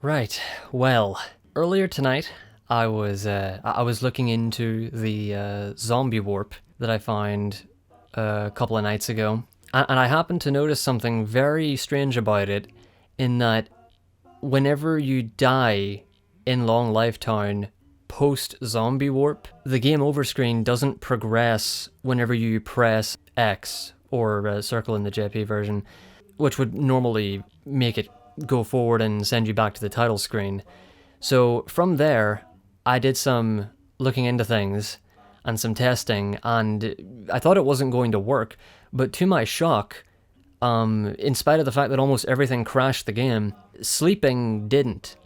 Right. Well, earlier tonight I was looking into the zombie warp that I found a couple of nights ago, and I happened to notice something very strange about it, in that whenever you die in Long Lifetown post zombie warp, the game over screen doesn't progress whenever you press X or circle in the JP version, which would normally make it go forward and send you back to the title screen. So from there, I did some looking into things and some testing, and I thought it wasn't going to work, but to my shock, in spite of the fact that almost everything crashed the game, sleeping didn't.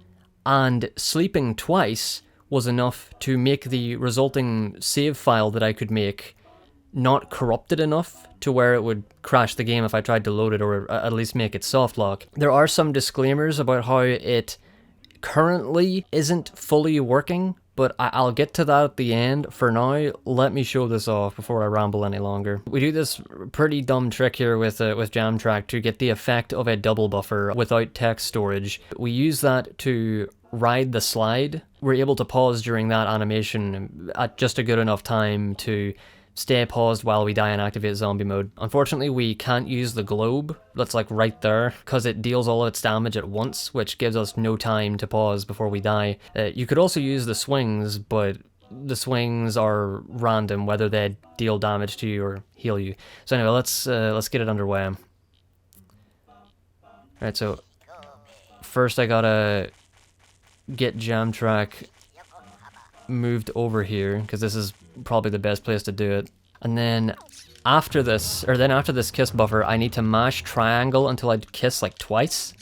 And sleeping twice was enough to make the resulting save file that I could make not corrupted enough to where it would crash the game if I tried to load it, or at least make it soft lock. There are some disclaimers about how it currently isn't fully working, but I'll get to that at the end. For now, let me show this off before I ramble any longer. We do this pretty dumb trick here with Jamtrack to get the effect of a double buffer without text storage. We use that to ride the slide. We're able to pause during that animation at just a good enough time to stay paused while we die and activate zombie mode. Unfortunately, we can't use the globe that's like right there, because it deals all of its damage at once, which gives us no time to pause before we die. You could also use the swings, but the swings are random, whether they deal damage to you or heal you. So anyway, let's get it underway. Alright, so first I gotta get Jamtrack moved over here, because this is probably the best place to do it. And then after this kiss buffer, I need to mash triangle until I kiss like twice.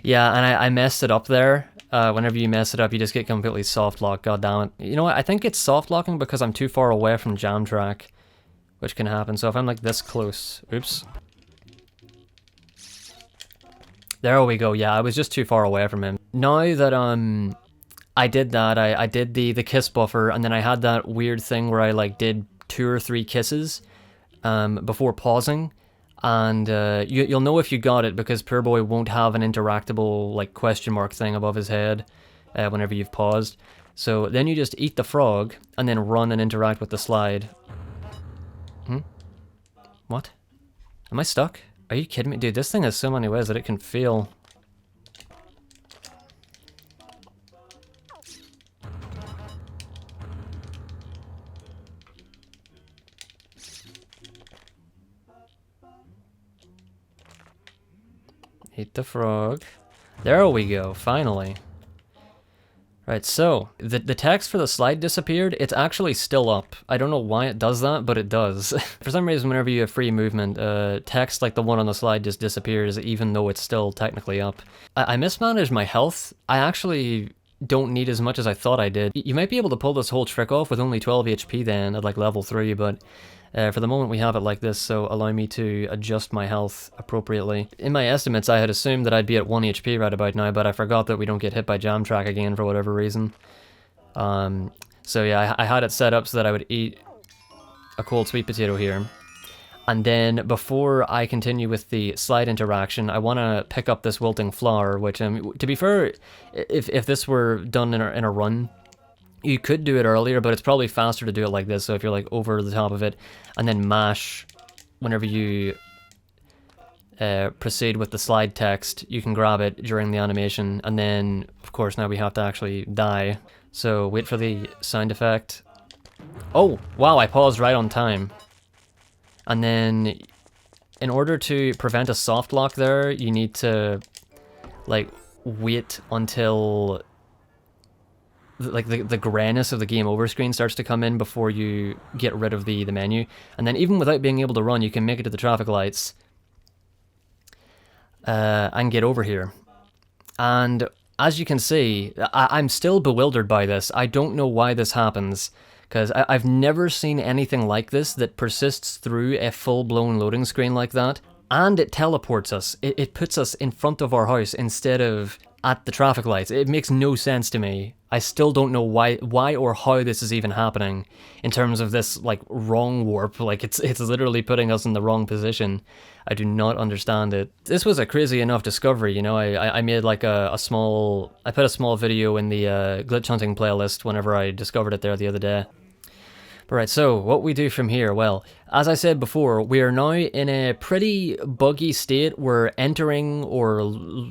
Yeah, and I messed it up there. Whenever you mess it up, you just get completely soft locked, god damn it. You know what, I think it's soft locking because I'm too far away from Jamtrack, which can happen. So if I'm like this close, oops. There we go, yeah, I was just too far away from him. Now that I did that, I did the kiss buffer, and then I had that weird thing where I like did 2 or 3 kisses before pausing, and you'll know if you got it because Poor Boy won't have an interactable like question mark thing above his head whenever you've paused. So then you just eat the frog and then run and interact with the slide. What? Am I stuck? Are you kidding me? Dude, this thing has so many ways that it can fail. Eat the frog. There we go, finally. Right, so, the text for the slide disappeared. It's actually still up. I don't know why it does that, but it does. For some reason, whenever you have free movement, text like the one on the slide just disappears, even though it's still technically up. I mismanaged my health. I actually don't need as much as I thought I did. You might be able to pull this whole trick off with only 12 HP then, at like level 3, but for the moment we have it like this, so allow me to adjust my health appropriately. In my estimates, I had assumed that I'd be at 1 HP right about now, but I forgot that we don't get hit by Jamtrack again for whatever reason. So yeah, I had it set up so that I would eat a cold sweet potato here. And then before I continue with the slide interaction, I want to pick up this wilting flower, which, to be fair, if this were done in a run, you could do it earlier, but it's probably faster to do it like this. So if you're like over the top of it and then mash whenever you proceed with the slide text, you can grab it during the animation. And then, of course, now we have to actually die. So wait for the sound effect. Oh, wow, I paused right on time. And then in order to prevent a soft lock there, you need to like wait until like the grayness of the game over screen starts to come in before you get rid of the menu. And then even without being able to run, you can make it to the traffic lights and get over here. And as you can see, I'm still bewildered by this. I don't know why this happens, because I've never seen anything like this that persists through a full-blown loading screen like that. And it teleports us. It puts us in front of our house instead of at the traffic lights. It makes no sense to me I still don't know why or how this is even happening in terms of this like wrong warp. Like it's literally putting us in the wrong position. I do not understand it. This was a crazy enough discovery, you know. I made like a small, I put a small video in the glitch hunting playlist whenever I discovered it there the other day. Right, so what we do from here, well, as I said before, we are now in a pretty buggy state where entering or,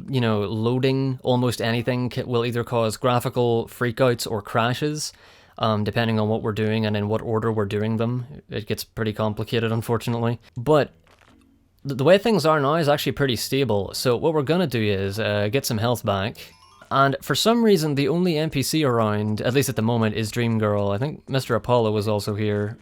you know, loading almost anything will either cause graphical freakouts or crashes, depending on what we're doing and in what order we're doing them. It gets pretty complicated, unfortunately. But the way things are now is actually pretty stable, so what we're gonna do is get some health back. And for some reason, the only NPC around, at least at the moment, is Dream Girl. I think Mr. Apollo was also here.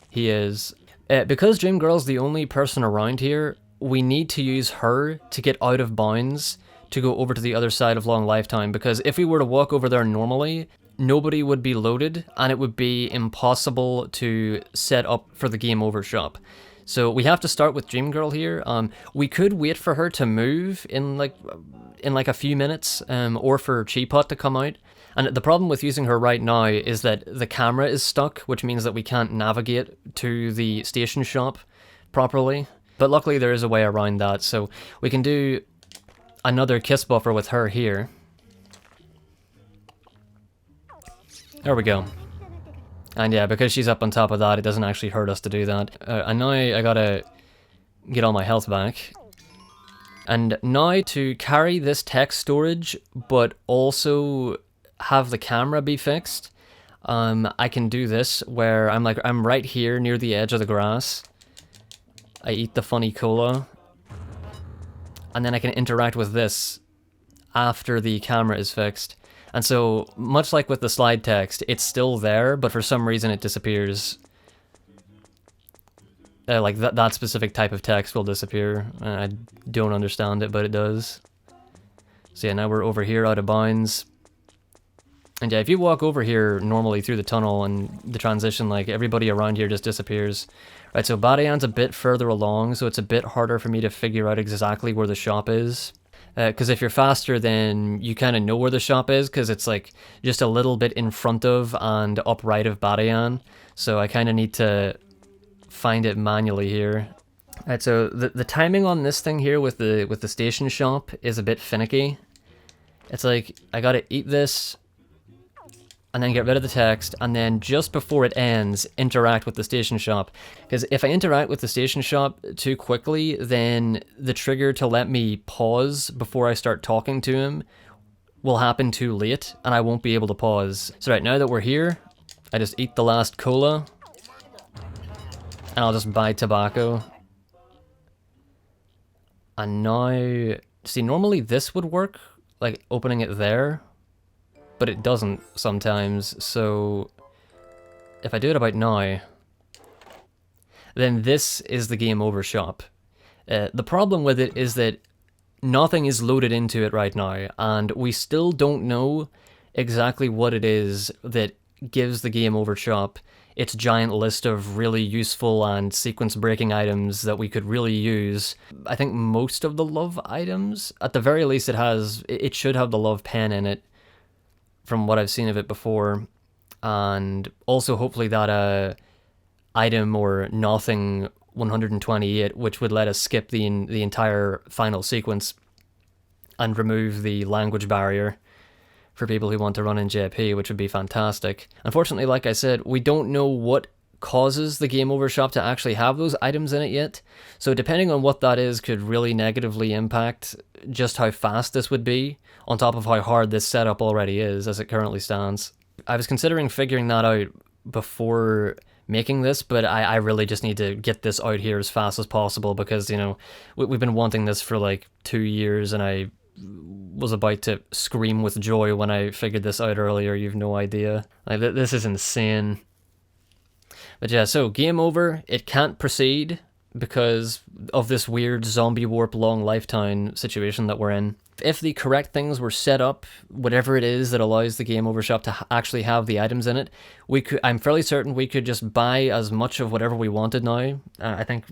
He is. Because Dream Girl's the only person around here, we need to use her to get out of bounds to go over to the other side of Long Lifetime, because if we were to walk over there normally, nobody would be loaded, and it would be impossible to set up for the game over shop. So we have to start with Dream Girl here. We could wait for her to move in like a few minutes, or for Chipot to come out. And the problem with using her right now is that the camera is stuck, which means that we can't navigate to the station shop properly. But luckily there is a way around that, so we can do another kiss buffer with her here. There we go. And yeah, because she's up on top of that, it doesn't actually hurt us to do that. And now I gotta get all my health back. And now to carry this text storage, but also have the camera be fixed, I can do this where I'm right here near the edge of the grass. I eat the funny cola, and then I can interact with this after the camera is fixed. And so, much like with the slide text, it's still there, but for some reason it disappears. Like that specific type of text will disappear. I don't understand it, but it does. So yeah, now we're over here out of bounds. And yeah, if you walk over here normally through the tunnel and the transition, like everybody around here just disappears. Right, so Badayan's a bit further along, so it's a bit harder for me to figure out exactly where the shop is. Because if you're faster, then you kind of know where the shop is, because it's like just a little bit in front of and up right of Badayan. So I kind of need to find it manually here. Right, so the timing on this thing here with the station shop is a bit finicky. It's like I gotta eat this, and then get rid of the text, and then just before it ends, interact with the station shop. Because if I interact with the station shop too quickly, then the trigger to let me pause before I start talking to him will happen too late, and I won't be able to pause. So right, now that we're here, I just eat the last cola, and I'll just buy tobacco. And now, see, normally this would work, like opening it there, but it doesn't sometimes, so if I do it about now, then this is the game over shop. The problem with it is that nothing is loaded into it right now, and we still don't know exactly what it is that gives the game over shop its giant list of really useful and sequence-breaking items that we could really use. I think most of the love items, at the very least it should have the love pen in it, from what I've seen of it before, and also hopefully that item or nothing 128, which would let us skip the entire final sequence and remove the language barrier for people who want to run in JP, which would be fantastic. Unfortunately, like I said, we don't know what causes the game over shop to actually have those items in it yet, so depending on what that is could really negatively impact just how fast this would be, on top of how hard this setup already is as it currently stands. I was considering figuring that out before making this, but I really just need to get this out here as fast as possible, because, you know, we've been wanting this for like 2 years, and I was about to scream with joy when I figured this out earlier. You've no idea. Like, this is insane. But yeah, so game over. It can't proceed because of this weird zombie warp long lifetime situation that we're in. If the correct things were set up, whatever it is that allows the game over shop to actually have the items in it, I'm fairly certain we could just buy as much of whatever we wanted now. I think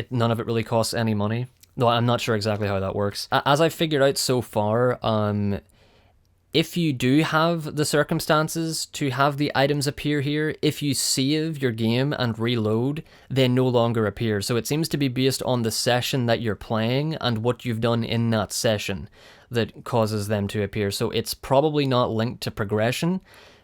none of it really costs any money. No, I'm not sure exactly how that works. As I figured out so far, if you do have the circumstances to have the items appear here, if you save your game and reload, they no longer appear. So it seems to be based on the session that you're playing and what you've done in that session that causes them to appear. So it's probably not linked to progression,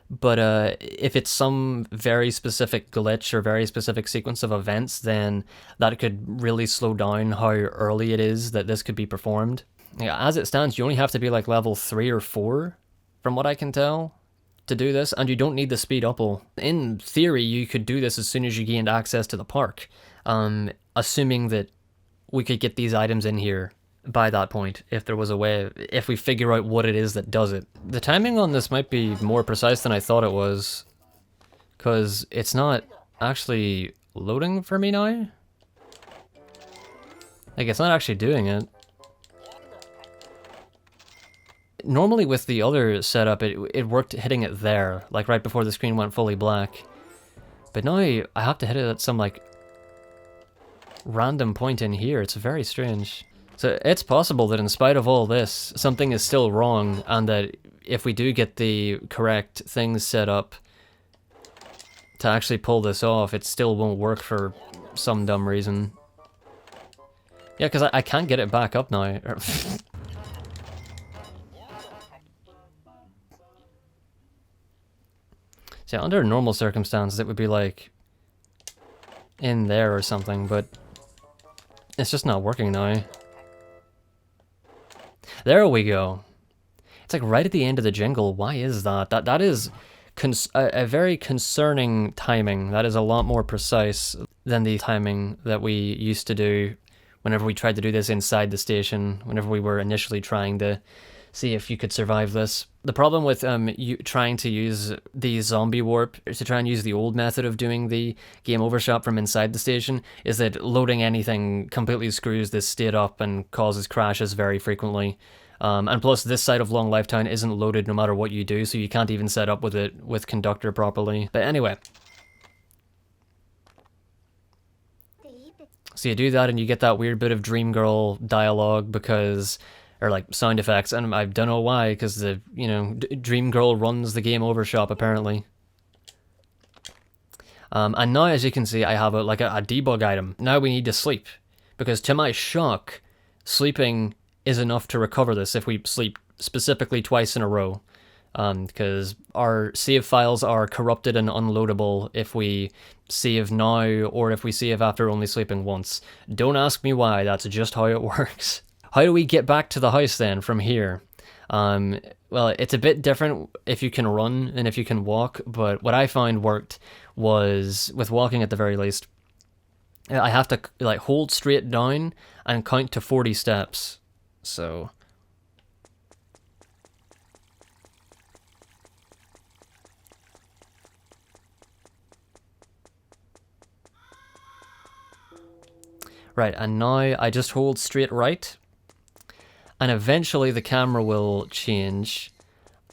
but if it's some very specific glitch or very specific sequence of events, then that could really slow down how early it is that this could be performed. Yeah, as it stands, you only have to be like level 3 or 4, from what I can tell, to do this, and you don't need the speed upple. In theory, you could do this as soon as you gained access to the park, assuming that we could get these items in here by that point, if there was a way, if we figure out what it is that does it. The timing on this might be more precise than I thought it was, because it's not actually loading for me now. Like, it's not actually doing it. Normally with the other setup, it worked hitting it there, like right before the screen went fully black. But now I have to hit it at some, like, random point in here. It's very strange. So it's possible that in spite of all this, something is still wrong, and that if we do get the correct things set up to actually pull this off, it still won't work for some dumb reason. Yeah, because I can't get it back up now. So under normal circumstances, it would be like in there or something, but it's just not working now. There we go. It's like right at the end of the jingle. Why is that? That is a very concerning timing. That is a lot more precise than the timing that we used to do whenever we tried to do this inside the station, whenever we were initially trying to see if you could survive this. The problem with you trying to use the zombie warp, to try and use the old method of doing the game over shot from inside the station, is that loading anything completely screws this state up and causes crashes very frequently. And plus, this side of Long Lifetime isn't loaded no matter what you do, so you can't even set up with it with Conductor properly. But anyway. So you do that and you get that weird bit of Dream Girl dialogue because... or like sound effects, and I don't know why, because the, you know, Dream Girl runs the game over shop apparently. And now, as you can see, I have a debug item. Now we need to sleep, because to my shock, sleeping is enough to recover this if we sleep specifically twice in a row. Because our save files are corrupted and unloadable if we save now, or if we save after only sleeping once. Don't ask me why, that's just how it works. How do we get back to the house then from here? Well, it's a bit different if you can run and if you can walk, but what I found worked was, with walking at the very least, I have to like hold straight down and count to 40 steps. So... right, and now I just hold straight right. And eventually the camera will change,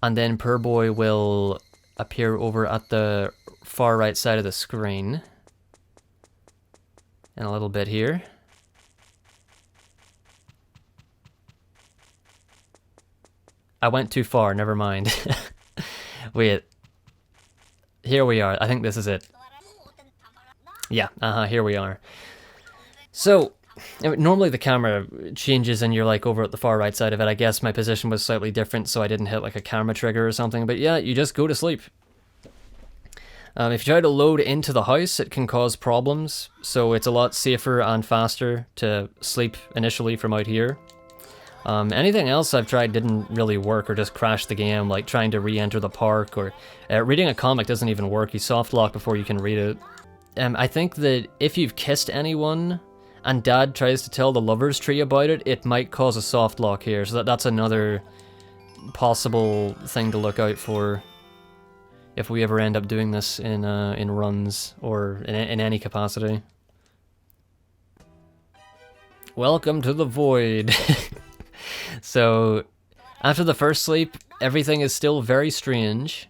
and then Per Boy will appear over at the far right side of the screen. And a little bit here. I went too far, never mind. Wait. Here we are, I think this is it. Yeah, here we are. So... normally the camera changes and you're like over at the far right side of it. I guess my position was slightly different, so I didn't hit like a camera trigger or something, but yeah, you just go to sleep. If you try to load into the house, it can cause problems, so it's a lot safer and faster to sleep initially from out here. Anything else I've tried didn't really work or just crashed the game, like trying to re-enter the park, or reading a comic doesn't even work. You soft lock before you can read it. I think that if you've kissed anyone and Dad tries to tell the lovers tree about it, it might cause a soft lock here, so that's another possible thing to look out for if we ever end up doing this in runs or in any capacity. Welcome to the void. So after the first sleep, everything is still very strange,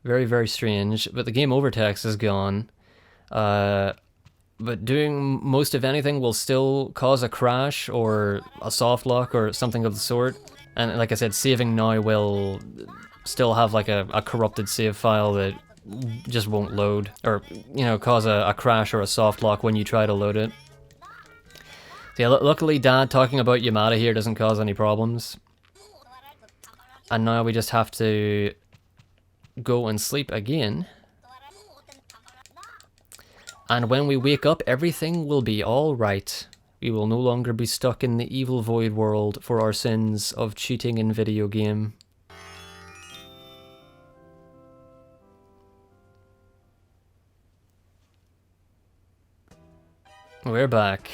very strange, but the game over text is gone. but doing most of anything will still cause a crash or a soft lock or something of the sort. And like I said, saving now will still have like a corrupted save file that just won't load, or, you know, cause a crash or a soft lock when you try to load it. So yeah, luckily Dad talking about Yamada here doesn't cause any problems. And now we just have to go and sleep again. And when we wake up, everything will be alright. We will no longer be stuck in the evil void world for our sins of cheating in video game. We're back.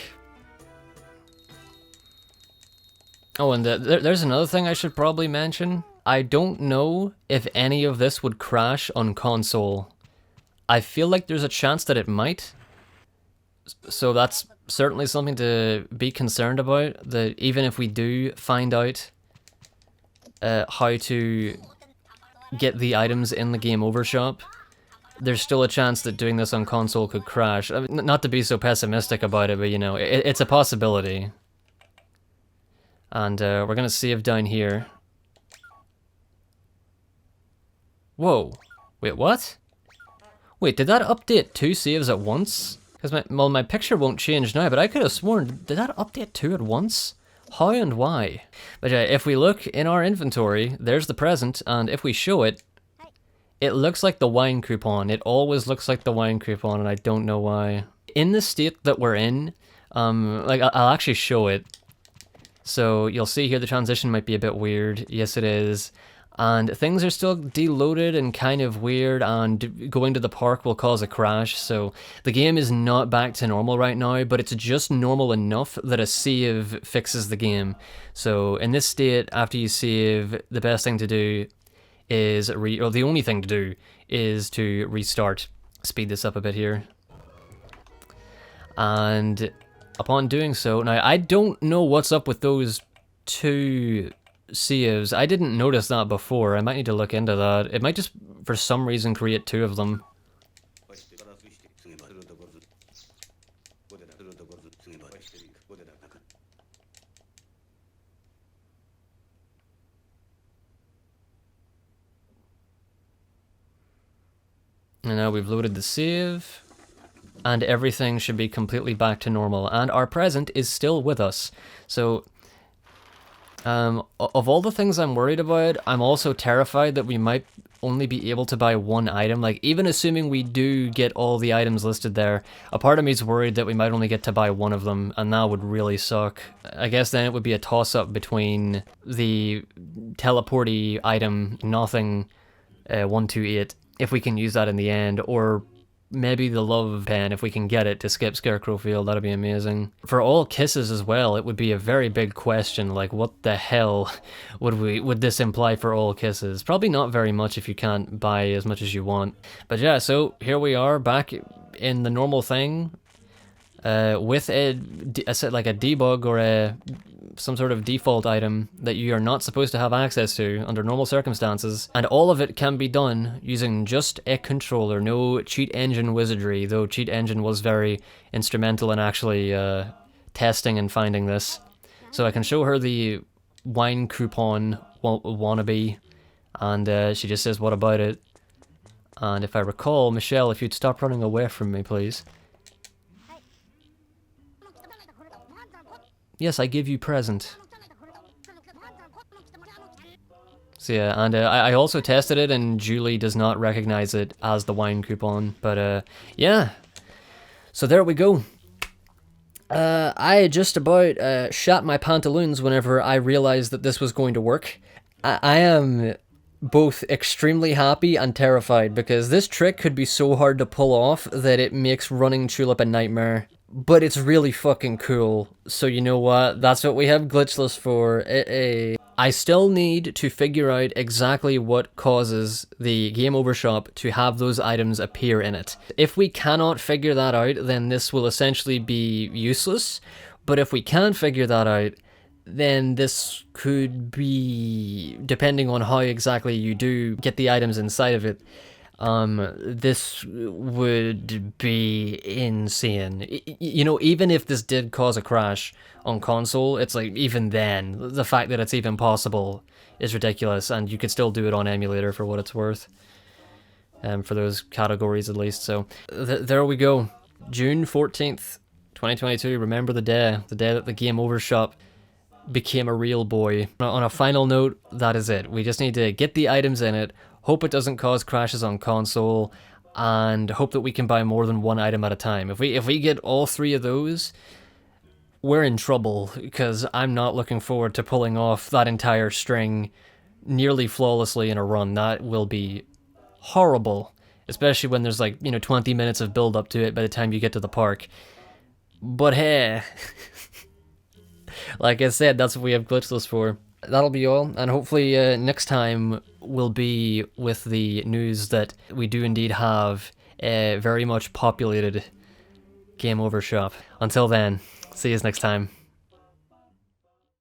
Oh, and there's another thing I should probably mention. I don't know if any of this would crash on console. I feel like there's a chance that it might. So that's certainly something to be concerned about, that even if we do find out how to get the items in the game over shop, there's still a chance that doing this on console could crash. I mean, not to be so pessimistic about it, but you know, it's a possibility. And we're gonna save down here. Whoa. Wait, what? Wait, did that update 2 saves at once? Because my picture won't change now, but I could have sworn, did that update 2 at once? How and why? But yeah, if we look in our inventory, there's the present, and if we show it, it looks like the wine coupon. It always looks like the wine coupon, and I don't know why. In the state that we're in, like, I'll actually show it. So you'll see here the transition might be a bit weird. Yes, it is. And things are still deloaded and kind of weird, and going to the park will cause a crash. So the game is not back to normal right now, but it's just normal enough that a save fixes the game. So in this state, after you save, the best thing to do is, or the only thing to do is to restart. Speed this up a bit here. And upon doing so, now I don't know what's up with those 2 saves. I didn't notice that before. I might need to look into that. It might just, for some reason, create 2 of them. And now we've loaded the save, and everything should be completely back to normal, and our present is still with us. So of all the things I'm worried about, I'm also terrified that we might only be able to buy 1 item. Like, even assuming we do get all the items listed there, a part of me is worried that we might only get to buy 1 of them, and that would really suck. I guess then it would be a toss-up between the teleporty item, nothing 128, if we can use that in the end, or maybe the love pen, if we can get it to skip Scarecrow Field. That'd be amazing. For all kisses as well, it would be a very big question, like what the hell would this imply for all kisses? Probably not very much if you can't buy as much as you want. But yeah, so here we are back in the normal thing, with like a debug or some sort of default item that you are not supposed to have access to under normal circumstances, and all of it can be done using just a controller. No cheat engine wizardry, though cheat engine was very instrumental in actually testing and finding this. So I can show her the wine coupon wannabe, and she just says, what about it? And if I recall, Michelle, if you'd stop running away from me, please. Yes, I give you present. So yeah, and I also tested it, and Julie does not recognize it as the wine coupon. But yeah, so there we go. I just about shat my pantaloons whenever I realized that this was going to work. I am both extremely happy and terrified, because this trick could be so hard to pull off that it makes running Chulip a nightmare. But it's really fucking cool, so you know what, that's what we have Glitchless for. I still need to figure out exactly what causes the Game Over shop to have those items appear in it. If we cannot figure that out, then this will essentially be useless, but if we can figure that out, then this could be, depending on how exactly you do get the items inside of it, This would be insane. You know, even if this did cause a crash on console, it's like, even then, the fact that it's even possible is ridiculous, and you could still do it on emulator for what it's worth. For those categories at least. So there we go. June 14th, 2022. Remember the day that the Game Over shop became a real boy. On a final note, that is it. We just need to get the items in it, hope it doesn't cause crashes on console, and hope that we can buy more than one item at a time. If we get all three of those, we're in trouble, because I'm not looking forward to pulling off that entire string nearly flawlessly in a run. That will be horrible, especially when there's like, 20 minutes of build up to it by the time you get to the park. But hey, like I said, that's what we have glitchless for. That'll be all, and hopefully next time will be with the news that we do indeed have a very much populated Game Over shop. Until then, see you next time.